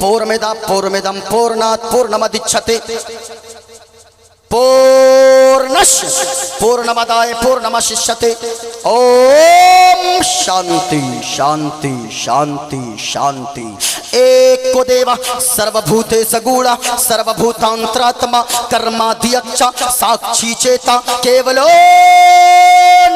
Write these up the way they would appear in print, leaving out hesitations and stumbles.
पूर्णमेदा पूर्णमिदं पूर्णात् पूर्णमुदच्यते पूर्णस्य पूर्णमादाय पूर्णमेवावशिष्यते। ओम शांति शांति शांति शांति। एको देव सर्वभूतेषु गूढ़ सर्वभूतांतरात्मा कर्माध्यक्ष साक्षी चेता केवलो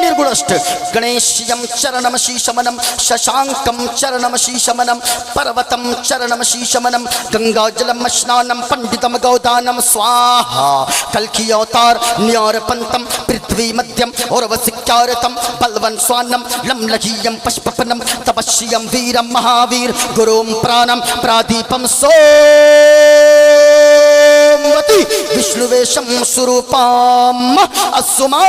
निर्गुणस्थ गणेशयं चरणम शीशमनम शशांकं चरणम शीशमनम पर्वतं चरणम शीशमनम गंगाजलम स्नानम पंडितम गौदानम स्वाहा। कल्कि अवतार न्यारपंतम पृथ्वी मध्यम और वसिक्यारतम बलवन स्वानम लमलहीयम पशुपनम तपस्यम वीरम महावीर गुरुम प्राणम प्रादीपम विष्णुवेशम स्वरूपम असुमा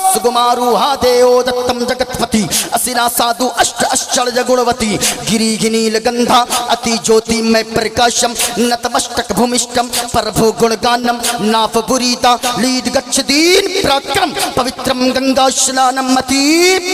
सुगुमारूहा देव दत्तम जगत्पति असिना साधु अष्ट अश्चर्य गुणवती गिरिगिनील गंधा अति ज्योतिमय प्रकाशम नतमस्तक भूमिष्ठम प्रभु गुणगानम नाफ बुरीता लीड गच्छदीन पराक्रम पवित्रम गंगा स्नानम अति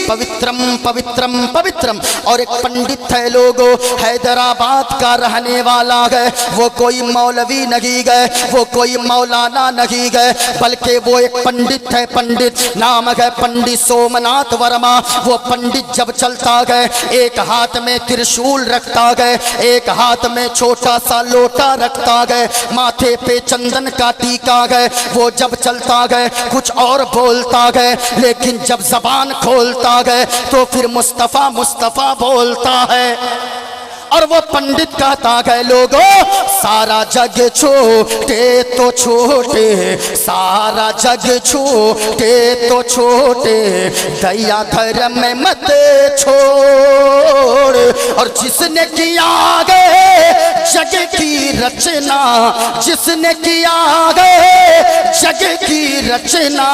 पवित्रम पवित्रम पवित्रम। और एक पंडित है लोगो हैदराबाद का रहने वाला है, वो कोई मौलवी नहीं गए, वो कोई मौलाना नहीं गए, बल्कि वो एक पंडित है। पंडित नाम है पंडित सोमनाथ वर्मा। वो पंडित जब चलता गए एक हाथ में त्रिशूल रखता गए, एक हाथ में छोटा सा लोटा रखता गए, माथे पे चंदन का टीका गए। वो जब चलता गए कुछ और बोलता गए, लेकिन जब जबान खोलता गए तो फिर मुस्तफा मुस्तफा बोलता है। और वो पंडित कहता है लोगों सारा जग छोटे तो छोटे, सारा जग छोटे तो छोटे, दया धर्म में मत छोड़। और जिसने किया गए जग की रचना, जिसने किया गए जग की रचना,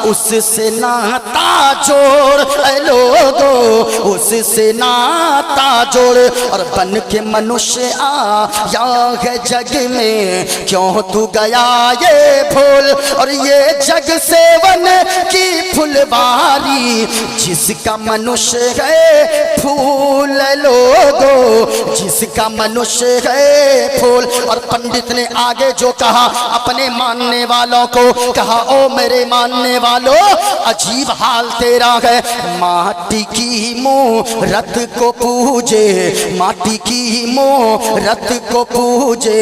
उससे नाता जोड़ लोगों, उससे नाता जोड़। और बन के मनुष्य आया है जग में, क्यों तू गया ये भूल। और ये जग सेवन की फुलवारी, जिसका मनुष्य है फूल लोगो, जिसका मनुष्य है फूल। और पंडित ने आगे जो कहा अपने मानने वालों को कहा, ओ मेरे मानने वालों अजीब हाल तेरा है। माटी की मूरत को पूजे, माटी की मूरत को पूजे,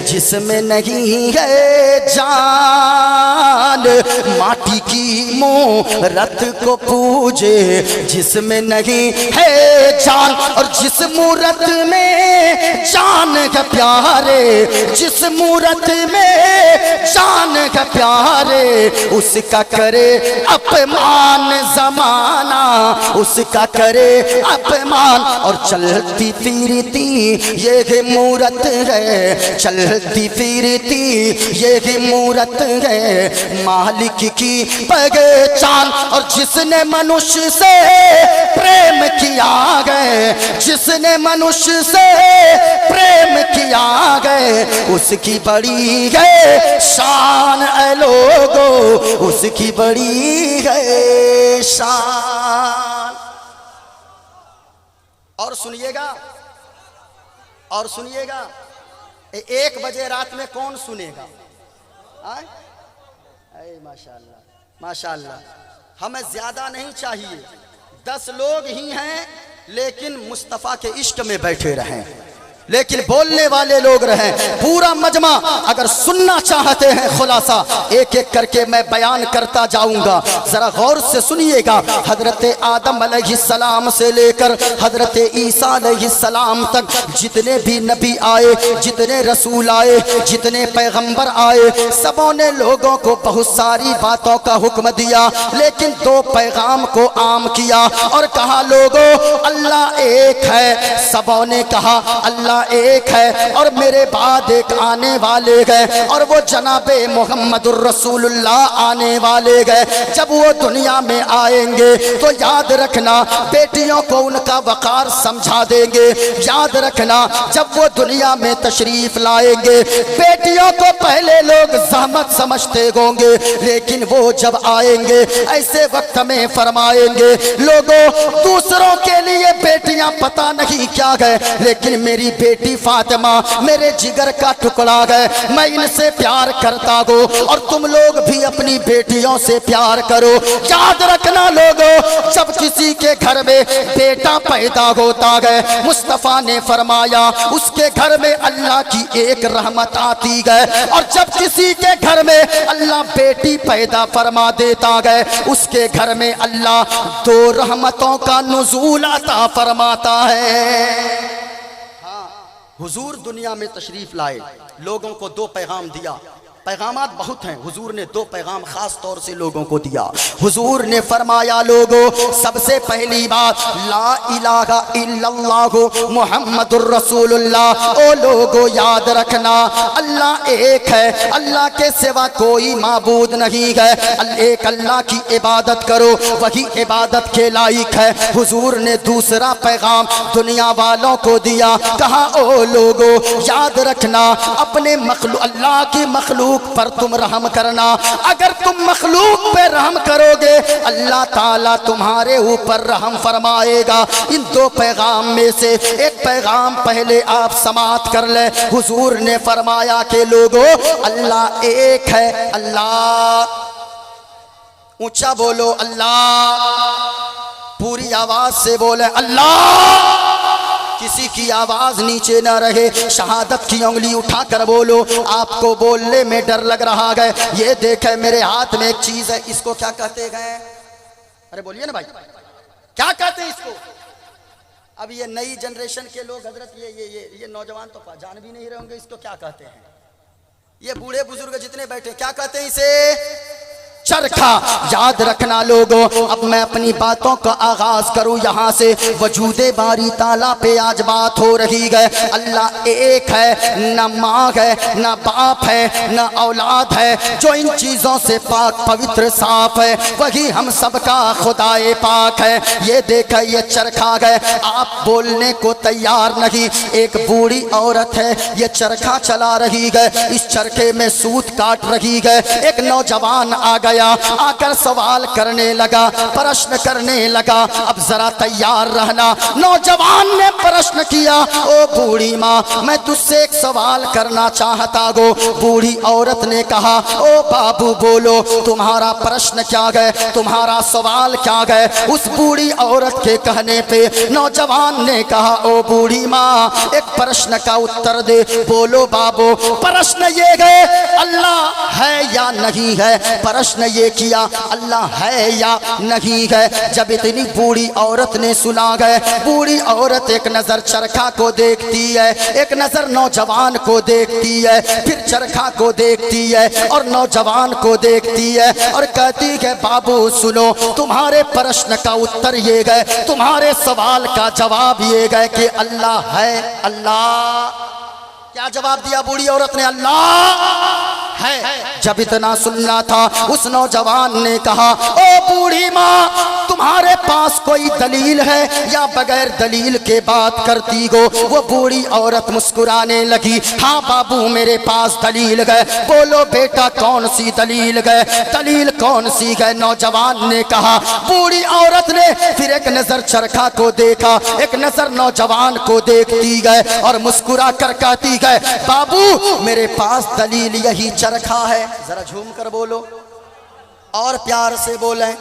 जिसमें नहीं है जान। माटी की मूरत को पूजे, जिसमें नहीं है जान। और जिस मूरत में जान है प्यारे, जिस मूरत में जान है प्यारे, उसका करे अपमान जमाना, उसका करे अपमान। और चलती फिरती ये मूरत है, चलती फिरती ये मूरत है मालिक की पहचान। और जिसने मनुष्य से प्रेम किया गए, जिसने मनुष्य से प्रेम किया गए, उसकी बड़ी है शान ऐ लोगो, उसकी बड़ी है शान। और सुनिएगा, और सुनिएगा, 1 बजे रात में कौन सुनेगा? माशाअल्लाह माशाअल्लाह। हमें ज्यादा नहीं चाहिए, 10 लोग ही हैं लेकिन मुस्तफ़ा के इश्क में बैठे रहें, लेकिन बोलने वाले लोग रहें। पूरा मजमा अगर सुनना चाहते हैं खुलासा एक एक करके मैं बयान करता जाऊंगा, जरा गौर से सुनिएगा। हजरत आदम अलैहिस्सलाम से लेकर हजरत ईसा अलैहिस्सलाम तक जितने भी नबी आए, जितने रसूल आए, जितने पैगंबर आए, सबों ने लोगों को बहुत सारी बातों का हुक्म दिया, लेकिन 2 पैगाम को आम किया और कहा लोगों अल्लाह एक है। सबों ने कहा अल्लाह एक है और मेरे बाद एक आने वाले गए, और वो जनाबे मोहम्मदुर रसूलुल्लाह आने वाले गए। जब वो दुनिया में आएंगे तो याद रखना बेटियों को उनका वकार समझा देंगे। याद रखना जब वो दुनिया में तशरीफ लाएंगे बेटियों को पहले लोग ज़हमत समझते होंगे, लेकिन वो जब आएंगे ऐसे वक्त में फरमाएंगे लोगों दूसरों के लिए बेटियां पता नहीं क्या है, लेकिन मेरी बेटी फातिमा मेरे जिगर का टुकड़ा है, मैं इनसे प्यार करता हूँ और तुम लोग भी अपनी बेटियों से प्यार करो। याद रखना लोगों, जब किसी के घर में बेटा पैदा होता है, मुस्तफ़ा ने फरमाया उसके घर में अल्लाह की एक रहमत आती है, और जब किसी के घर में अल्लाह बेटी पैदा फरमा देता है, उसके घर में अल्लाह दो रहमतों का नुज़ूल अता फरमाता है। हुजूर दुनिया में तशरीफ लाए, लोगों को दो पैगाम दिया। पैगामात बहुत हैं, हुजूर ने दो पैगाम खास तौर से लोगों को दिया। हुजूर ने फरमाया लोगों, सबसे पहली बात ला इलाहा इल्लल्लाह मुहम्मदुर रसूलुल्लाह। ओ लोगों याद रखना, अल्लाह एक है, अल्लाह के सिवा कोई माबूद नहीं है, एक अल्लाह की इबादत करो, वही इबादत के लायक है। हुजूर ने दूसरा पैगाम दुनिया वालों को दिया, कहा ओ लोगों याद रखना, अपने मखलूक अल्लाह की मखलूक पर तुम रहम करना। अगर तुम मखलूक पे रहम करोगे, अल्लाह ताला तुम्हारे ऊपर रहम फरमाएगा। इन दो पैगाम में से एक पैगाम पहले आप समाप्त कर ले। हुजूर ने फरमाया कि लोगों अल्लाह एक है, अल्लाह ऊंचा बोलो अल्लाह, पूरी आवाज से बोले अल्लाह, किसी की आवाज नीचे ना रहे। शहादत की उंगली उठाकर बोलो, आपको बोलने में डर लग रहा है। ये देखे मेरे हाथ में एक चीज है, इसको क्या कहते हैं? अरे बोलिए ना भाई, क्या कहते हैं इसको? अब ये नई जनरेशन के लोग हजरत ये नौजवान तो जान भी नहीं रहे होंगे इसको क्या कहते हैं। ये बूढ़े बुजुर्ग जितने बैठे क्या कहते हैं इसे? चरखा। याद रखना लोगों, अब मैं अपनी बातों का आगाज करूं यहाँ से। वजूदे बारी ताला पे आज बात हो रही है। अल्लाह एक है, न माँ है, न बाप है, न औलाद है। जो इन चीजों से पाक पवित्र साफ है, वही हम सबका खुदाए पाक है। ये देखा ये चरखा है, आप बोलने को तैयार नहीं। एक बूढ़ी औरत है, ये चरखा चला रही है, इस चरखे में सूत काट रही है। एक नौजवान आ गया, आकर सवाल करने लगा, प्रश्न करने लगा। अब जरा तैयार रहना। नौजवान ने प्रश्न किया, ओ बूढ़ी माँ मैं तुझसे एक सवाल करना चाहता हूँ। बूढ़ी औरत ने कहा, ओ बाबू बोलो तुम्हारा प्रश्न क्या है, तुम्हारा सवाल क्या है। उस बूढ़ी औरत के कहने पे नौजवान ने कहा, ओ बूढ़ी माँ एक प्रश्न का उत्तर दे। बोलो बाबू, प्रश्न ये है अल्लाह है या नहीं है। प्रश्न ये किया अल्लाह है या नहीं है। जब इतनी बूढ़ी औरत ने सुना गए, बूढ़ी औरत एक नजर चरखा को देखती है, एक नजर नौजवान को देखती है, फिर चरखा को देखती है और नौजवान को देखती है और कहती है बाबू सुनो, तुम्हारे प्रश्न का उत्तर ये गए, तुम्हारे सवाल का जवाब ये गए कि अल्लाह है। अल्लाह क्या जवाब दिया बूढ़ी औरत ने? अल्लाह है। जब इतना सुनना था, उस नौजवान ने कहा, ओ बूढ़ी माँ तुम्हारे पास कोई दलील है या बगैर दलील के बात करती हो? वो बूढ़ी औरत मुस्कुराने लगी, हाँ बाबू मेरे पास दलील है। बोलो बेटा कौन सी दलील है, दलील कौन सी है? नौजवान ने कहा। बूढ़ी औरत ने फिर एक नजर चरखा को देखा, एक नजर नौजवान को देखती गए और मुस्कुरा कर कहती है, बाबू मेरे पास दलील यही चरखा है। जरा झूम कर बोलो और प्यार से बोले।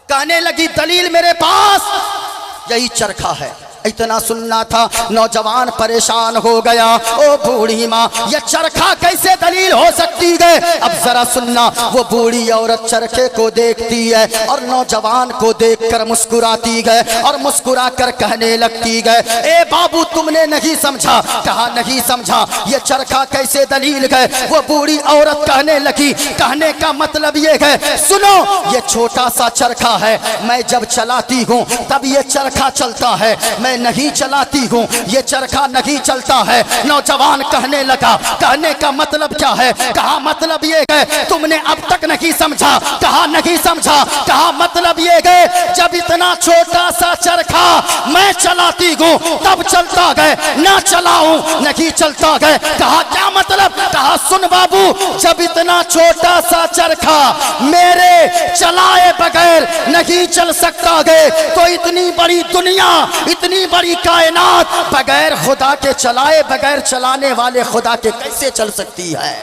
कहने लगी दलील मेरे पास यही चरखा है। इतना सुनना था, नौजवान परेशान हो गया। ओ बूढ़ी माँ यह चरखा कैसे दलील हो सकती है? अब जरा सुनना। वो बूढ़ी औरत चरखे को देखती है और नौजवान को देखकर मुस्कुराती है और मुस्कुरा कर कहने लगती है, ए बाबू तुमने नहीं समझा। कहा नहीं समझा, ये चरखा कैसे दलील है? वो बूढ़ी औरत कहने लगी, कहने का मतलब ये है सुनो, ये छोटा सा चरखा है, मैं जब चलाती हूँ तब ये चरखा चलता है, मैं नहीं चलाती हूँ ये चरखा नहीं चलता है। नौजवान कहने लगा, कहने का मतलब क्या है? कहा मतलब ये है तुमने अब तक नहीं समझा, कहा नहीं समझा, कहा मतलब ये है जब इतना छोटा सा चरखा मैं चलाती हूँ तब चलता गए, ना चलाऊं नहीं चलता गए। कहा क्या मतलब, कहा सुन बाबू, जब इतना छोटा सा चरखा मेरे चलाए बगैर नहीं चल सकता गए तो इतनी बड़ी दुनिया, इतनी बड़ी कायनात बगैर खुदा के चलाए, बगैर चलाने वाले खुदा के कैसे चल सकती है।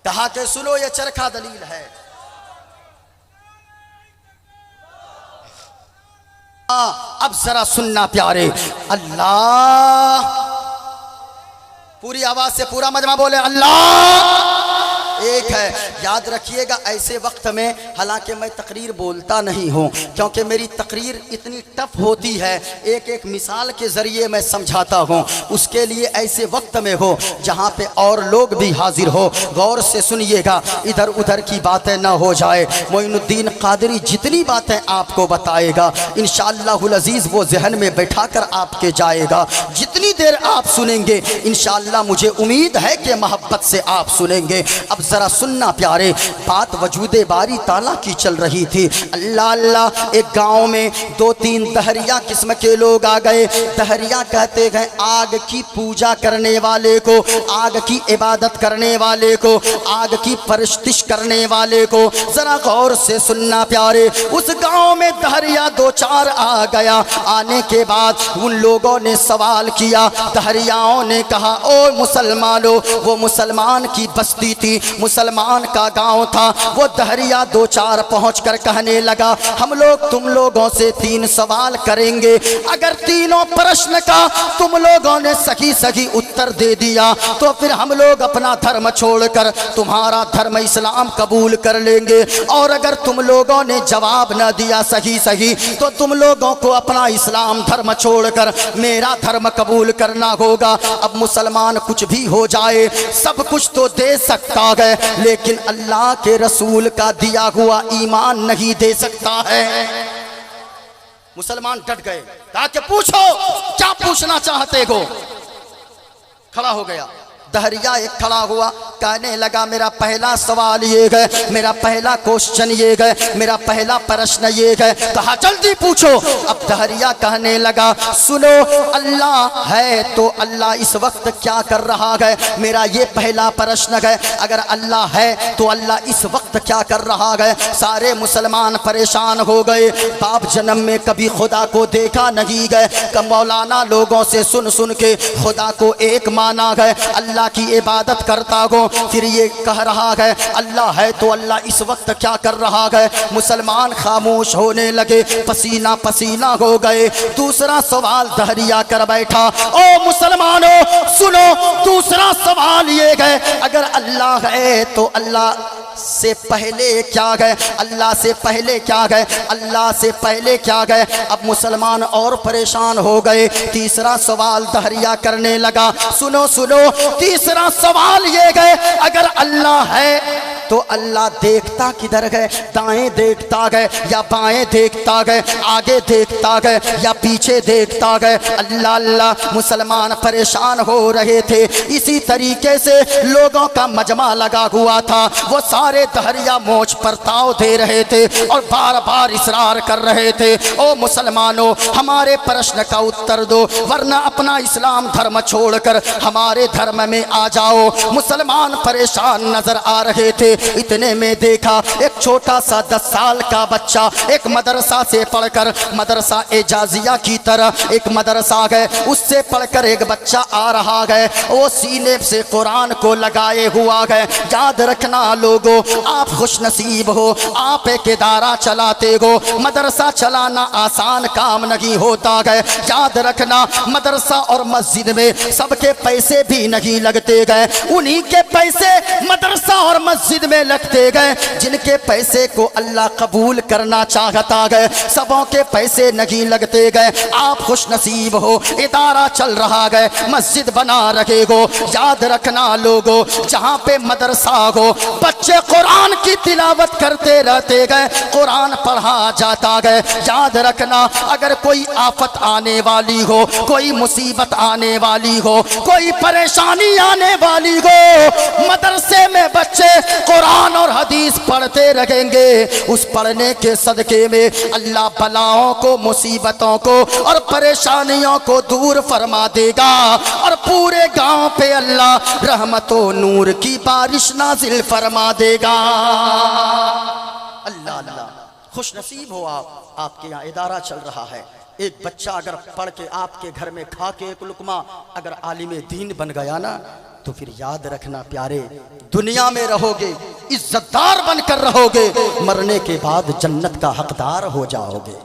कहा कि सुनो ये चरखा दलील है। अब जरा सुनना प्यारे, अल्लाह, पूरी आवाज से पूरा मजमा बोले अल्लाह एक है। याद रखिएगा ऐसे वक्त में, हालांकि मैं तकरीर बोलता नहीं हूँ क्योंकि मेरी तकरीर इतनी टफ होती है, एक एक मिसाल के ज़रिए मैं समझाता हूँ, उसके लिए ऐसे वक्त में हो जहाँ पे और लोग भी हाजिर हो। गौर से सुनिएगा, इधर उधर की बातें ना हो जाए। मोइनुद्दीन कादरी जितनी बातें आपको बताएगा इंशाअल्लाहुल अज़ीज़ वो जहन में बैठा कर आपके जाएगा। जितनी देर आप सुनेंगे इंशाअल्लाह मुझे उम्मीद है कि मोहब्बत से आप सुनेंगे। अब जरा सुनना प्यारे, बात वजूदे बारी ताला की चल रही थी। अल्लाह अल्लाह, एक गांव में दो तीन दहरिया किस्म के लोग आ गए। दहरिया कहते हैं आग की पूजा करने वाले को, आग की इबादत करने वाले को, आग की परस्तिश करने वाले को। जरा गौर से सुनना प्यारे, उस गांव में दहरिया दो चार आ गया। आने के बाद उन लोगों ने सवाल किया, दहरियाओं ने कहा ओ मुसलमानों, वो मुसलमान की बस्ती थी, मुसलमान का गांव था। वो दहरिया दो चार पहुंचकर कहने लगा हम लोग तुम लोगों से तीन सवाल करेंगे, अगर तीनों प्रश्न का तुम लोगों ने सही सही उत्तर दे दिया तो फिर हम लोग अपना धर्म छोड़कर तुम्हारा धर्म इस्लाम कबूल कर लेंगे, और अगर तुम लोगों ने जवाब न दिया सही सही तो तुम लोगों को अपना इस्लाम धर्म छोड़कर मेरा धर्म कबूल करना होगा। अब मुसलमान कुछ भी हो जाए, सब कुछ तो दे सकता है लेकिन अल्लाह के रसूल का दिया हुआ ईमान नहीं दे सकता है। मुसलमान डट गए, कहा कि पूछो क्या पूछना चाहते हो। खड़ा हो गया दहरिया, एक खड़ा हुआ, कहने लगा मेरा पहला सवाल ये है, मेरा पहला क्वेश्चन ये है, मेरा पहला प्रश्न ये है। कहा जल्दी पूछो। अब दहरिया कहने लगा सुनो, अल्लाह है तो अल्लाह इस वक्त क्या कर रहा है, मेरा ये पहला प्रश्न है। अगर अल्लाह है तो अल्लाह इस वक्त क्या कर रहा है। सारे मुसलमान परेशान हो गए, बाप जन्म में कभी खुदा को देखा नहीं गए। मौलाना लोगों से सुन सुन के खुदा को एक माना है, अल्लाह की इबादत करता हो, फिर ये कह रहा है अल्लाह है तो अल्लाह इस वक्त क्या कर रहा है। मुसलमान खामोश होने लगे, पसीना पसीना हो गए। दूसरा सवाल दहरिया कर बैठा, ओ मुसलमानों सुनो, दूसरा सवाल ये है अगर अल्लाह है तो अल्लाह से पहले क्या है, अल्लाह से पहले क्या है, अल्लाह से पहले क्या है। अब मुसलमान और परेशान हो गए। तीसरा सवाल दहरिया करने लगा, सुनो सुनो, तीसरा सवाल ये है अगर अल्लाह है तो अल्लाह देखता किधर है, दाएं देखता है या बाएं देखता है, आगे देखता है या पीछे देखता है। अल्लाह अल्लाह, मुसलमान परेशान हो रहे थे। इसी तरीके से लोगों का मजमा लगा हुआ था, वो सारे दहरिया मोच पर ताव दे रहे थे और बार बार इसरार कर रहे थे, ओ मुसलमानों हमारे प्रश्न का उत्तर दो वरना अपना इस्लाम धर्म छोड़कर हमारे धर्म में आ जाओ। मुसलमान परेशान नजर आ रहे थे। इतने में देखा एक छोटा सा 10 साल का बच्चा एक मदरसा से पढ़कर, मदरसा एजाजिया की तरह एक मदरसा है, उससे पढ़कर एक बच्चा आ रहा है। वो सीने से कुरान को लगाए हुआ है। याद रखना लोगों, आप खुश नसीब हो, आप एक इदारा चलाते हो। मदरसा चलाना आसान काम नहीं होता है। याद रखना मदरसा और मस्जिद में सबके पैसे भी नहीं लगते गए, उन्हीं के पैसे मदरसा और मस्जिद मस्जिद में लगते गए, जिनके पैसे को अल्लाह कबूल करना चाहता गए, सबों के पैसे नहीं लगते गए। आप खुश नसीब हो, इदारा चल रहा गए, मस्जिद बना रहे हो। याद रखना लोगो, जहाँ पे मदरसा हो, बच्चे कुरान की तिलावत करते रहते गए, कुरान पढ़ा जाता गए। याद रखना, अगर कोई आफत आने वाली हो, कोई मुसीबत आने वाली हो, कोई परेशानी आने वाली हो, मदरसे में बच्चे कुरान और हदीस पढ़ते रहेंगे। उस पढ़ने के सदके में अल्लाह बलाओं को, मुसीबतों को और परेशानियों को दूर फरमा देगा और पूरे गांव पे अल्लाह रहमतो नूर की बारिश नाजिल फरमा देगा। अल्लाह अल्लाह, खुश नसीब हो आप, आपके यहाँ इदारा चल रहा है। एक बच्चा अगर पढ़ के आपके घर में खा के एक लुकमा अगर आलिमे दीन बन गया ना, तो फिर याद रखना प्यारे, दुनिया में रहोगे, इज्जतदार बनकर रहोगे, मरने के बाद जन्नत का हकदार हो जाओगे।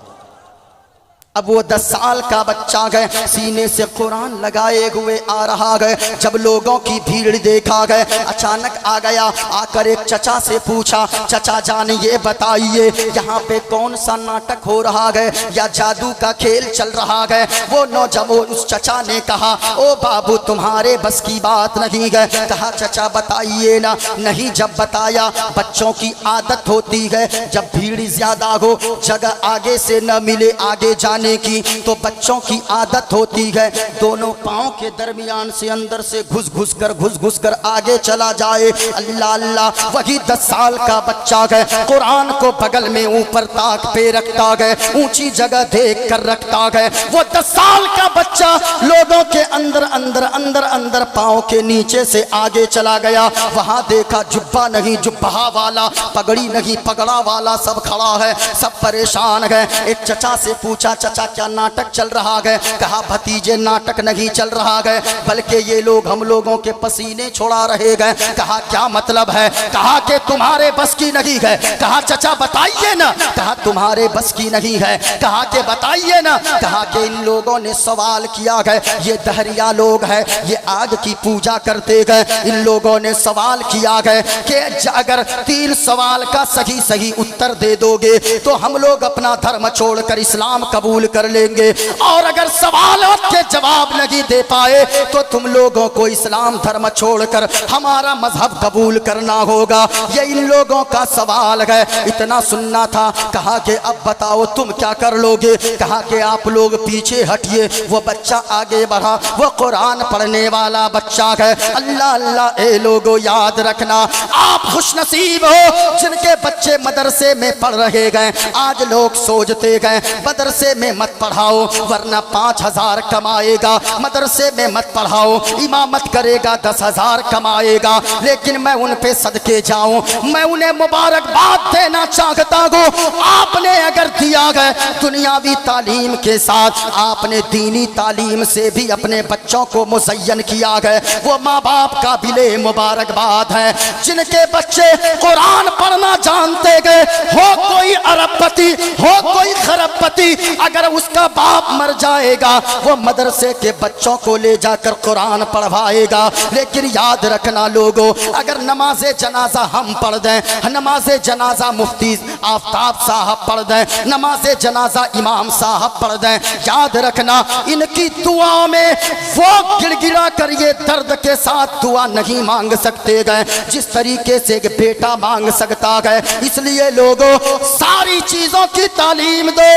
अब वो 10 साल का बच्चा गए, सीने से कुरान लगाए हुए आ रहा गए। जब लोगों की भीड़ देखा गए, अचानक आ गया, आकर एक चचा से पूछा, चचा जान ये बताइए यहाँ पे कौन सा नाटक हो रहा है या जादू का खेल चल रहा है। वो नौजवान उस चचा ने कहा, ओ बाबू तुम्हारे बस की बात नहीं है। कहा चचा बताइए ना। नहीं, जब बताया, बच्चों की आदत होती है जब भीड़ ज्यादा हो, जगह आगे से न मिले आगे जाने की, तो बच्चों की आदत होती है दोनों पांव के दरमियान से अंदर से घुस घुस कर आगे चला जाए। अल्लाह अल्लाह, वही 10 साल का बच्चा है, कुरान को बगल में ऊपर ताक पे रखता है, ऊंची जगह देख कर रखता है। वो 10 साल का बच्चा लोगों के अंदर अंदर अंदर अंदर पांव के नीचे से आगे चला गया। वहां देखा जुब्बा नहीं जुब्बा वाला, पगड़ी नहीं पगड़ा वाला सब खड़ा है, सब परेशान है। एक चचा से पूछा, चचा क्या नाटक चल रहा है? कहा भतीजे नाटक नहीं चल रहा है, बल्कि ये लोग हम लोगों के पसीने छोड़ा रहे गए। कहा क्या मतलब है? कहा कि तुम्हारे बस की नहीं है। कहा चचा बताइए ना। कहा तुम्हारे बस की नहीं है। कहा कि बताइए ना। कहा कि इन लोगों ने सवाल किया है, ये दहरिया लोग हैं, ये आग की पूजा करते गए। इन लोगों ने सवाल किया है कि अगर 3 सवाल का सही सही उत्तर दे दोगे तो हम लोग अपना धर्म छोड़कर इस्लाम कबूल कर लेंगे, और अगर सवालों के जवाब नहीं दे पाए तो तुम लोगों को इस्लाम धर्म छोड़कर हमारा मजहब कबूल करना होगा। ये इन लोगों का सवाल है, इतना सुनना था। कहा कि अब बताओ तुम क्या कर लोगे? कहा कि आप लोग पीछे हटिए। वो बच्चा आगे बढ़ा, वो कुरान पढ़ने वाला बच्चा है। अल्लाह अल्लाह, ए लोगो याद रखना, आप खुश नसीब हो जिनके बच्चे मदरसे में पढ़ रहे गए। आज लोग सोचते गए मदरसे में मत पढ़ाओ वरना 5000 कमाएगा, मदरसे में मत पढ़ाओ इमामत करेगा 10,000 कमाएगा। लेकिन मैं उन पे सदके जाऊं, मैं उन्हें मुबारकबाद देना चाहता हूँ। आपने अगर दिया है दुनियावी तालीम के साथ, आपने दीनी तालीम से भी अपने बच्चों को मुज़य्यन किया है, वो माँ बाप का भी ले मुबारकबाद है। जिनके बच्चे कुरान पढ़ना जानते गए, हो कोई अरबपति हो कोई खरबपति, अगर उसका बाप मर जाएगा वो मदरसे के बच्चों को ले जाकर कुरान पढ़वाएगा। लेकिन याद रखना लोगों, अगर नमाजे जनाजा हम पढ़ दें, नमाजे जनाजा मुफ्ती आफ्ताब साहब पढ़ दें, नमाजे जनाजा इमाम साहब पढ़ दें, याद रखना इनकी दुआ में वो गिड़गिड़ा कर ये दर्द के साथ दुआ नहीं मांग सकते गए जिस तरीके से एक बेटा मांग सकता है। इसलिए लोगों, सारी चीजों की तालीम दो,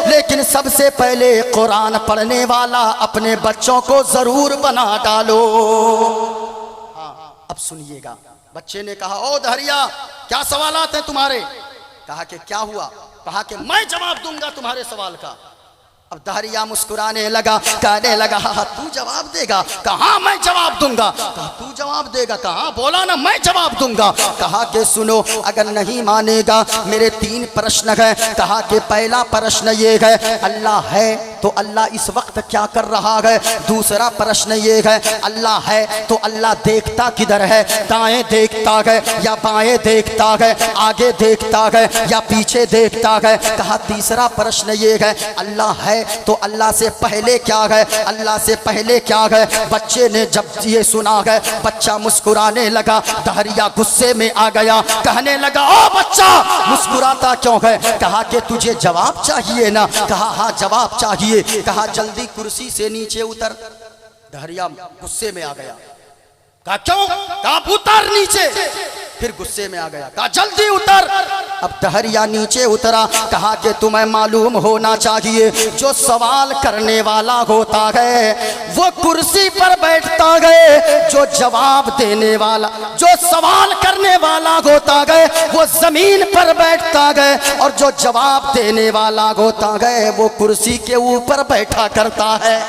लेकिन सबसे पहले कुरान पढ़ने वाला अपने बच्चों को जरूर बना डालो। हाँ, अब सुनिएगा। बच्चे ने कहा, ओ दहरिया क्या सवालात हैं तुम्हारे? कहा कि क्या हुआ? कहा कि मैं जवाब दूंगा तुम्हारे सवाल का। अब दहरिया मुस्कुराने लगा, कहने लगा, हाँ तू जवाब देगा? कहा मैं जवाब दूंगा। कहा तू जवाब देगा? कहा बोला ना मैं जवाब दूंगा। कहा कि सुनो, अगर नहीं मानेगा मेरे 3 प्रश्न हैं। कहा कि पहला प्रश्न ये है, अल्लाह है? तो अल्लाह इस वक्त क्या कर रहा है? दूसरा प्रश्न ये है, अल्लाह है तो अल्लाह देखता किधर है? दाएं देखता है या बाएं देखता है? आगे देखता है या पीछे देखता है? कहा तीसरा प्रश्न ये है, अल्लाह है तो अल्लाह से पहले क्या है? अल्लाह से पहले क्या है? बच्चे ने जब ये सुना है, बच्चा मुस्कुराने लगा। दहरिया गुस्से में आ गया, कहने लगा, ओ बच्चा मुस्कुराता क्यों है? कहा कि तुझे जवाब चाहिए ना? कहा हाँ जवाब चाहिए। कहा जल्दी कुर्सी से नीचे उतर। दहरिया गुस्से में आ गया, कहा क्यों? कहा उतर नीचे। फिर गुस्से में आ गया, कहा जल्दी उतर। अब दहरिया नीचे उतरा। कहा कि तुम्हें मालूम होना चाहिए, जो सवाल करने वाला होता है वो कुर्सी पर बैठता है, जो जवाब देने वाला, जो सवाल करने वाला होता है वो जमीन पर बैठता है, और जो जवाब देने वाला होता है वो कुर्सी के ऊपर बैठा करता है।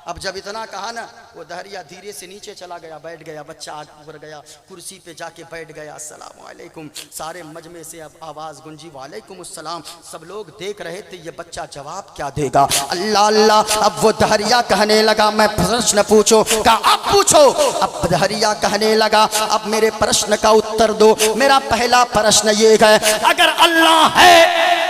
अब जब इतना कहा ना, वो दहरिया धीरे से नीचे चला गया, बैठ गया। बच्चा आगे ऊपर गया, कुर्सी पे जाके बैठ गया। अस्सलाम वालेकुम। सारे मजमे से अब आवाज़ गुंजी, वालेकुम अस्सलाम। सब लोग देख रहे थे ये बच्चा जवाब क्या देगा। अल्लाह अल्लाह। अब वो दहरिया कहने लगा, मैं प्रश्न पूछो। कहा अब पूछो। अब दहरिया कहने लगा, अब मेरे प्रश्न का उत्तर दो। मेरा पहला प्रश्न ये है, अगर अल्लाह है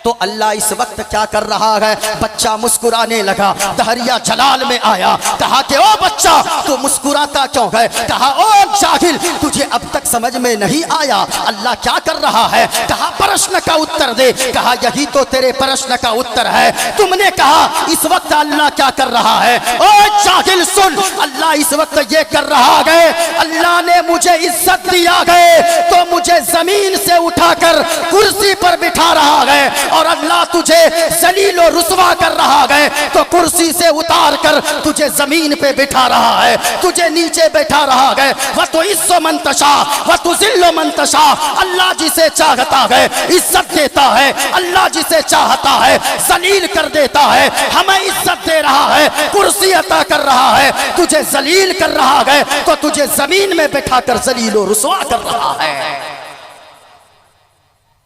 तो अल्लाह इस वक्त क्या कर रहा है? बच्चा मुस्कुराने लगा। दहरिया जलाल में आया, कहा कि ओ बच्चा तू मुस्कुराता क्यों है? कहा ओ जाहिल, तुझे अब तक समझ में नहीं आया अल्लाह क्या कर रहा है? कहा प्रश्न का उत्तर दे। कहा यही तो तेरे प्रश्न का उत्तर है। तुमने कहा इस वक्त अल्लाह क्या कर रहा है? ओ जाहिल सुन, अल्लाह इस वक्त ये कर रहा है, अल्लाह ने मुझे इज्जत दिया है तो मुझे जमीन से उठाकर कुर्सी पर बिठा रहा है, और अल्लाह तुझे जलील और रुसवा कर रहा है तो कुर्सी से उतार कर तुझे जमीन पे बिठा रहा है, तुझे नीचे बैठा रहा है। वह तो इज्जो मंतशा वह तो जिल्लो मंतशा। अल्लाह जिसे चाहता है इज्जत देता है, अल्लाह जिसे चाहता है जलील कर देता है। हमें इज्जत दे रहा है, कुर्सी अता कर रहा है, तुझे जलील कर रहा है तो तुझे जमीन में बैठा कर जलील और रुसवा कर रहा है।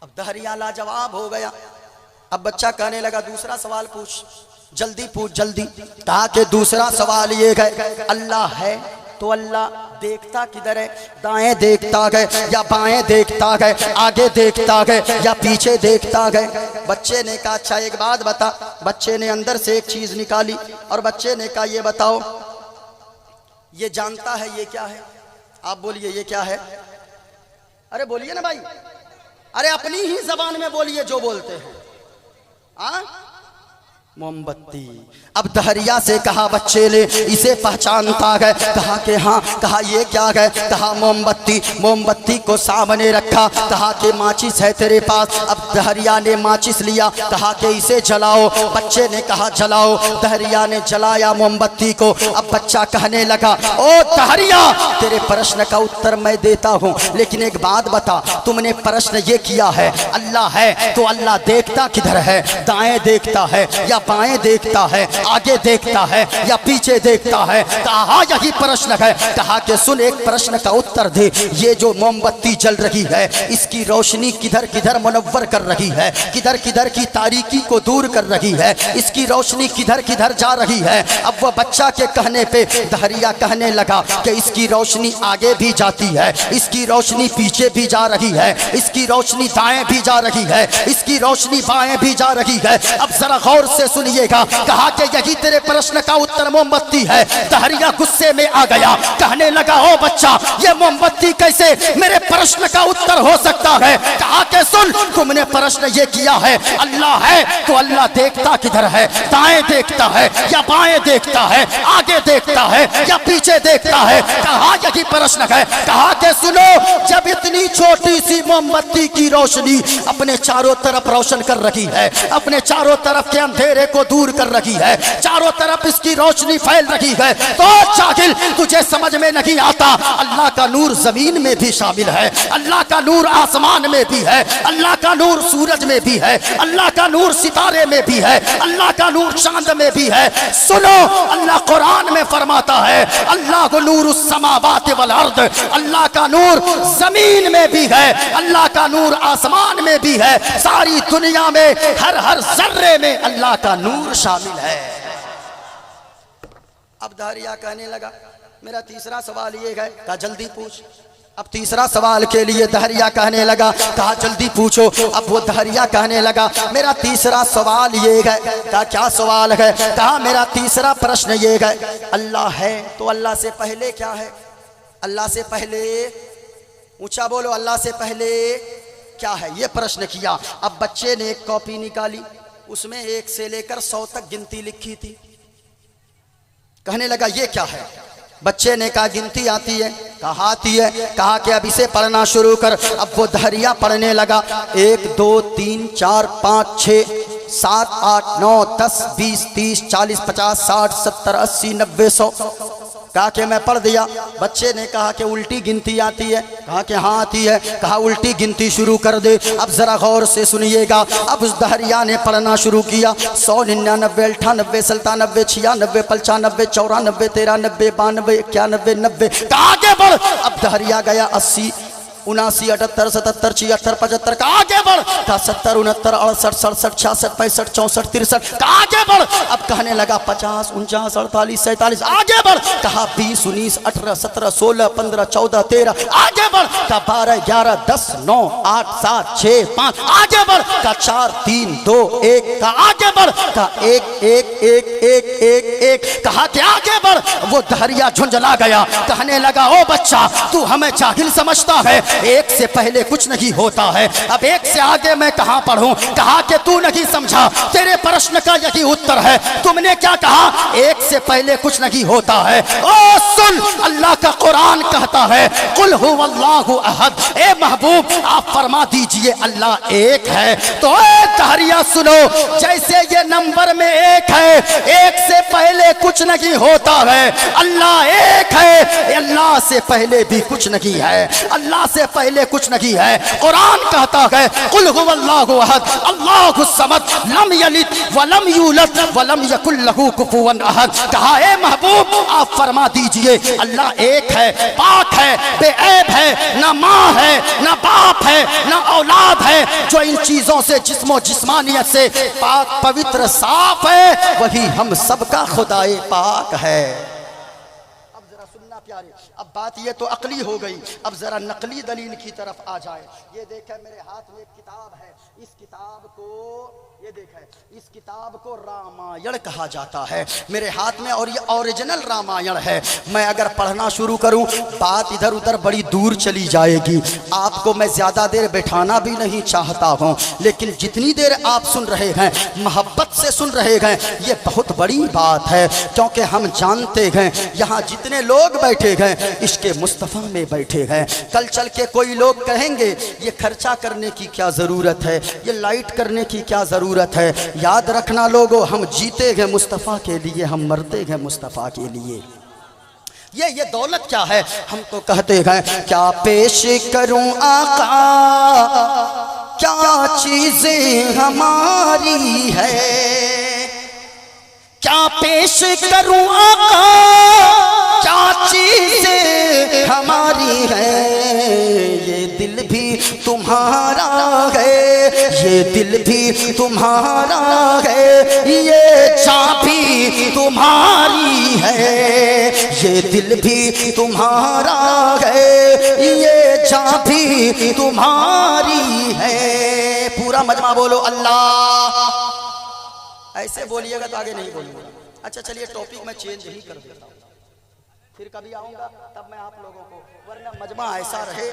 अब दहरिया लाजवाब हो गया। अब बच्चा कहने लगा, दूसरा सवाल पूछ, जल्दी पूछ जल्दी। कहा कि दूसरा सवाल ये है, अल्लाह है तो अल्लाह देखता किधर है? दाएं देखता है या बाएं देखता है? आगे देखता है या पीछे देखता है? बच्चे ने कहा अच्छा एक बात बता। बच्चे ने अंदर से एक चीज निकाली और बच्चे ने कहा ये बताओ, ये जानता है ये क्या है? आप बोलिए ये क्या है? अरे बोलिए ना भाई, अरे अपनी ही जबान में बोलिए जो बोलते हैं। मोमबत्ती। अब दहरिया से कहा बच्चे ने, इसे पहचानता है? कहा कि हाँ। कहा ये क्या है? कहा मोमबत्ती। मोमबत्ती को सामने रखा, कहा कि माचिस है तेरे पास? अब दहरिया ने माचिस लिया, कहा कि इसे जलाओ। बच्चे ने कहा जलाओ। दहरिया ने जलाया मोमबत्ती को। अब बच्चा कहने लगा, ओ दहरिया तेरे प्रश्न का उत्तर मैं देता हूँ, लेकिन एक बात बता, तुमने प्रश्न ये किया है अल्लाह है तो अल्लाह देखता किधर है? दाएं देखता है या बाएं देखता है? आगे देखता है या पीछे देखता है? कहा यही प्रश्न है। कहा कि सुन एक प्रश्न का उत्तर दे। ये जो मोमबत्ती जल रही है इसकी रोशनी किधर किधर मुनव्वर कर रही है, किधर किधर की तारीकी को दूर कर रही है, इसकी रोशनी किधर किधर जा रही है? अब वह बच्चा के कहने पे दहरिया कहने लगा कि इसकी रोशनी आगे भी जाती है, इसकी रोशनी पीछे भी जा रही है, इसकी रोशनी दाएं भी जा रही है, इसकी रोशनी बाएं भी जा रही है। अब जरा गौर से सुनिएगा। कहा कि यही तेरे प्रश्न का उत्तर मोमबत्ती है। दहरिया गुस्से में आ गया, कहने लगा ओ बच्चा ये मोमबत्ती कैसे मेरे प्रश्न का उत्तर हो सकता है? कहा कि सुन तुमने प्रश्न ये किया है अल्लाह है तो अल्लाह देखता किधर है? दाएं देखता है या बाएं देखता है? आगे देखता है या पीछे देखता है? कहा यही प्रश्न है। कहा कि सुनो, जब इतनी छोटी सी मोमबत्ती की रोशनी अपने चारों तरफ रोशन कर रही है, अपने चारों तरफ के अंधेरे को दूर कर रही है, चारों तरफ इसकी रोशनी फैल रही है, तो जाहिल तुझे समझ में नहीं आता अल्लाह का नूर जमीन में भी शामिल है, अल्लाह का नूर आसमान में भी है, अल्लाह का नूर सूरज में भी है, अल्लाह का नूर सितारे में भी है, अल्लाह का नूर चांद में भी है। सुनो, अल्लाह कुरान में फरमाता है अल्लाह को नूर समावात वल अर्द, अल्लाह का नूर जमीन में भी है, अल्लाह का नूर आसमान में भी है, सारी दुनिया में हर हर जर्रे में अल्लाह का का नूर शामिल है। अब दहरिया कहने लगा मेरा तीसरा सवाल ये है, कहा जल्दी पूछ। अब तीसरा सवाल के लिए दहरिया कहने लगा, कहा जल्दी पूछो। अब वो दहरिया कहने लगा मेरा तीसरा सवाल ये है। कहा क्या सवाल है? कहा मेरा तीसरा प्रश्न ये है, अल्लाह है तो अल्लाह से पहले क्या है? अल्लाह से पहले, ऊंचा बोलो, अल्लाह से पहले क्या है? ये प्रश्न किया। अब बच्चे ने एक कॉपी निकाली, उसमें 1 से लेकर 100 तक गिनती लिखी थी। कहने लगा ये क्या है? बच्चे ने कहा गिनती आती है। कहा आती है। कहा कि अब इसे पढ़ना शुरू कर। अब वो दहरिया पढ़ने लगा, 1 2 3 4 5 6 7 8 9 10 20 30 40 50 60 70 80 90 100। कहा कि मैं पढ़ दिया। बच्चे ने कहा कि उल्टी गिनती आती है? कहा कि हाँ आती है। कहा उल्टी गिनती शुरू कर दे। अब जरा गौर से सुनिएगा। अब उस दहरिया ने पढ़ना शुरू किया, 100 99 98 97 96 95 94 93 92 91 90। कहा आगे बढ़। अब दहरिया गया 80 79 78 77 76 75। का आगे बढ़। का 70 69 68 67 66 65 64 63। का आगे बढ़। अब कहने लगा 50 49 48 47। आगे बढ़। कहा 20 19 18 17 16 15 14 13। आगे बढ़। का 12 11 10 9 8 7 6 5। आगे बढ़। का 4 3 2 1। का आगे बढ़। का 1 1 1 1 1 1। कहा कि आगे बढ़। वो दहरिया झुंझला गया, कहने लगा ओ बच्चा तू हमें जाहिल समझता है, 1 से पहले कुछ नहीं होता है। अब 1 से आगे मैं कहां पढ़ूं? कहा कि तू नहीं समझा, तेरे प्रश्न का यही उत्तर है। तुमने क्या कहा? 1 से पहले कुछ नहीं होता है। ओ सुन, अल्लाह का कुरान कहता है कुल हुवल्लाहु अहद। ए महबूब आप फरमा दीजिए अल्लाह एक है। तो ए दहरिया सुनो, जैसे ये नंबर में 1 है, 1 से पहले कुछ नहीं होता है। अल्लाह एक है, अल्लाह से पहले भी कुछ नहीं है, अल्लाह से पहले कुछ नहीं है। कुरान कहता है कुल हुवल्लाहु अहद अल्लाहुस समद लम यलिद वलम यूलद वलम यकुल लहू कुफुवन अहद। कहा ए महबूब आप फरमा दीजिए अल्लाह एक है, पाक है, बेऐब है, ना माँ है, ना बाप है, ना औलाद है। जो इन चीजों से जिस्मो जिस्मानियत से पाक पवित्र साफ है, वही हम सबका खुदाए पाक है। प्यारे, अब बात ये तो अकली हो गई, अब जरा नकली दलील की तरफ आ जाए। ये देखें मेरे हाथ में एक किताब है, इस किताब को ये देखें, इस किताब को रामायण कहा जाता है मेरे हाथ में, और ये ओरिजिनल रामायण है। मैं अगर पढ़ना शुरू करूं बात इधर उधर बड़ी दूर चली जाएगी। आपको मैं ज्यादा देर बैठाना भी नहीं चाहता हूं, लेकिन जितनी देर आप सुन रहे हैं मोहब्बत से सुन रहे हैं, ये बहुत बड़ी बात है। क्योंकि हम जानते हैं यहाँ जितने लोग बैठे हैं इसके मुस्तफ़ा में बैठे हैं। कल चल के कोई लोग कहेंगे ये खर्चा करने की क्या ज़रूरत है, ये लाइट करने की क्या ज़रूरत है। याद रखना लोगों, हम जीते हैं मुस्तफ़ा के लिए, हम मरते हैं मुस्तफ़ा के लिए। ये दौलत क्या है? हम तो कहते हैं क्या पेश करूं आका, क्या चीज़ें हमारी है, क्या पेश करूं आका, क्या चीज़ें हमारी है। ये दिल भी तुम्हारा है, ये दिल भी तुम्हारा है, ये जान भी तुम्हारी है, ये दिल भी तुम्हारा है, ये जान भी तुम्हारी है। पूरा मजमा बोलो अल्लाह। ऐसे बोलिएगा तो आगे नहीं बोलूँगा। अच्छा चलिए टॉपिक मैं चेंज ही कर देता हूँ, फिर कभी आऊँगा तब मैं आप लोगों को, वरना मजमा ऐसा रहे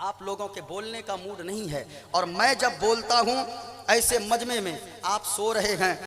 आप लोगों के बोलने का मूड नहीं है, और मैं जब बोलता हूँ ऐसे मजमे में आप सो रहे हैं।